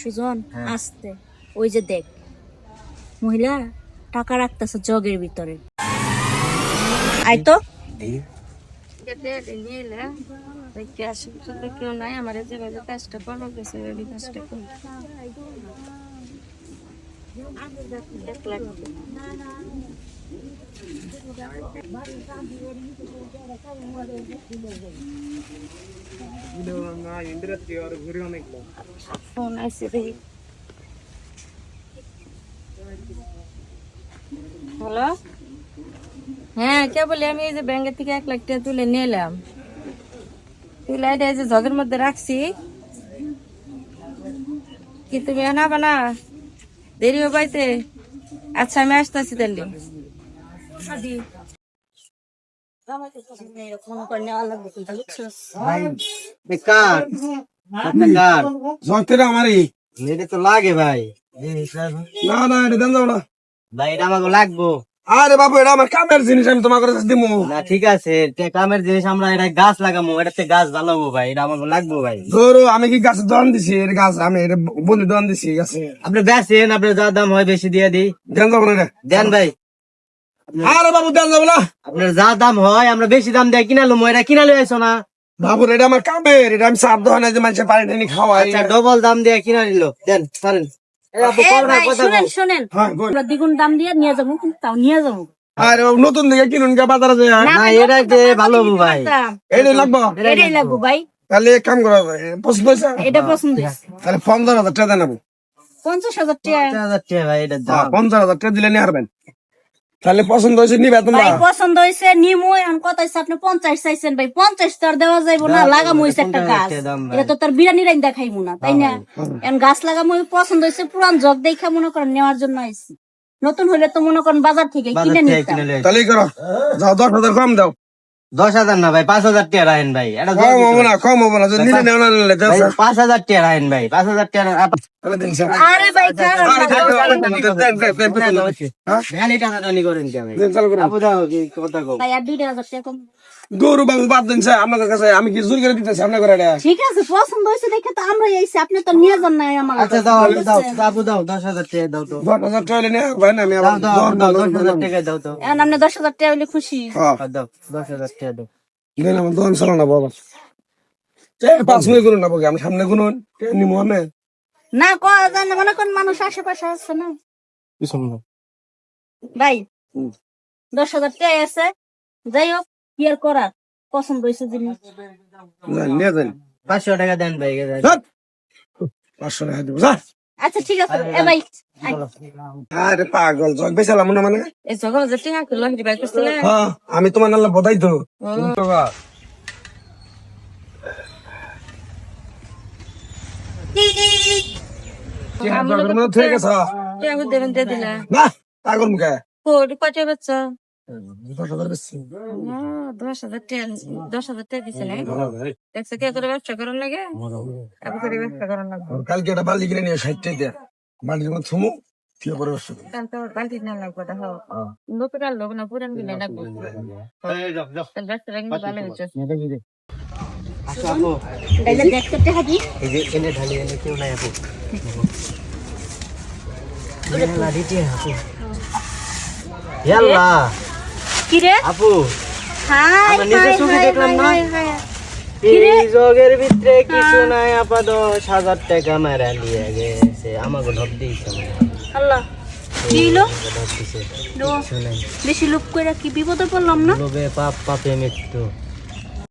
সুজন আসতে ওই যে দেখ মহিলা টাকা রাখতেছে জগের ভিতরে আই তো কেউ নাই আমার যেভাবে কাজটা করো গেছে কাজটা করি হ্যালো হ্যাঁ কে বলি আমি এই যে ব্যাংকের থেকে 1 লাখ টাকা তুলে নিয়ে এলাম তুলে এই যে জগের মধ্যে রাখছি কি তুমি আনাবা না দেরি হবে পাইতে আচ্ছা আমি আসতেছি তাহলে লাগে ভাই না না এটা দেন যাও না ভাই এটা আমাকে লাগবো আরে বাবু এটা আমার কামের জিনিস আমি তোমার কাছে দিমু না ঠিক আছে কামের জিনিস আমরা এটা গাছ লাগাবো এটাতে গাছ জ্বালাবো ভাই এটা আমাকে লাগবো ভাই ধরো আমি কি গাছের দোকান দিছি এর গাছ আমি এটা বন্ধু দোকান দিছি গাছে আপনি বেচেন আপনার যা দাম হয় বেশি দিয়ে দিই দেন যাবো না রে দেন ভাই আরে বাবু দেন যাবো না আপনার যা দাম হয় আমরা বেশি দাম দিয়ে কিনালো এটা কিনালো আইসো না বাবু এটা আমার কামের এটা আমি সার দোকানে যে মানুষের পানি টানি খাওয়াই আচ্ছা ডবল দাম দিয়ে কিনা নিল দেন পারেন শোনেন হ্যাঁ আমরা দ্বিগুণ দাম দিয়ে নিয়ে যাবো কিন্তু তাও নিয়ে যাবো আরে বাবু নতুন দিকে কিনুন গে বাজারে যায় না এটা যে ভালো ভাই এইটাই লাগবো এটাই লাগবো ভাই তাহলে এক কাম করা যায় পছন্দ হয়েছে এটা পছন্দ হয়েছে তাহলে 15,000 টাকা দেন 50,000 টাকা 50,000 টাকা ভাই এটা দাম 15,000 টাকা দিলে নিয়ে হারবেন তাহলে পছন্দ হয়েছে নিবে তোমরা ভাই পছন্দ হয়েছে নিমু এখন কত হইছে আপনি 50 চাইছেন ভাই 50 তার দেওয়া যাইবো না লাগামু হইছে একটা গাছ এটা তো তার বিরানি রাইন দেখাইমু না তাই না এখন গাছ লাগামু পছন্দ হইছে পুরান জগ দেখা মনে করেন নেওয়ার জন্য আইছি নতুন হলে তো মনে করেন বাজার থেকে কিনে নিতাম তাহলে করো যাও 10,000 কম দাও 10,000 না ভাই 5,000 টাকা রাখেন ভাই এটা কম হবো না যদি নিলে নেও না নিলে 5,000 টাকা রাখেন ভাই 5,000 টাকা তাহলে দিন স্যার আরে ভাই ভ্যালি টাকা টানি করেন কি ভাই আপু দাও কি কথা কও ভাই আর 2,000 টাকা কম গরু বাবু বাদ দিন স্যার আপনাদের কাছে আমি কি জোর করে দিতেছি আপনার করে এটা ঠিক আছে পছন্দ হয়েছে দেখে তো আমরা আইছি আপনি তো নিয়ে যান না আমার আচ্ছা দাও দাও আপু দাও 10,000 টাকা দাও তো 10,000 টাকা নিয়ে ভাই না আমি আবার দাও 10,000 টাকা দাও তো এখন আপনি 10,000 টাকা হইলে খুশি হ্যাঁ দাও 10,000 টাকা দাও দিন আমার দোকান চালানো বাবা 5 মিনিট করুন না বাবা আমি সামনে গুনুন নিমু আমি না কয় জানে মনে কোন মানুষ আশেপাশে আছে না ভাই 10,000 টাকা আছে যাই হোক কি আর করার পছন্দ হয়েছে জিনিস নিয়ে যান 500 টাকা দেন ভাই 500 টাকা দিব যা আচ্ছা ঠিক আছে এ ভাই আরে পাগল জগ বেচালাম না মানে এই জগল যে টাকা কিলো হিদি ভাই করছিলে হ্যাঁ আমি তোমার নালা বদাই তো ঠিক আছে টাকা দেবেন দিয়ে দিলা না পাগল মুখে কোটি কত বেচছো 10,000 বেশি 10,000 টাকা 10,000 টাকা দিছে না দেখছো কে করে ব্যবসা করার লাগে আবু করে ব্যবসা করার লাগে কালকে একটা বালতি কিনে নিয়ে 60 টাকা বালতি যখন থমু কি করে ব্যবসা কাল তো বালতি না লাগবে দেখো নতুন আর লোক না পুরান কিনে লাগবে তাহলে ব্যবসা রাখি ভালো হচ্ছে আচ্ছা আপু তাইলে দেখতে টাকা দি এই যে এনে ঢালি এনে কেউ নাই আপু এলা দিতে আপু ইয়াল্লা কি রে আপু হাই আমরা নিজে চোখে দেখলাম না কি রে? এই জগের ভিতরে কিছু নাই আপা 10,000 টাকা মারা নিয়ে গেছে আমাকে ঢপ দিয়েছে আল্লাহ দিলো ঢপ দিছে বেশি লোক কইরা কি বিপদে পড়লাম না লোভে পাপ পাপে মৃত্যু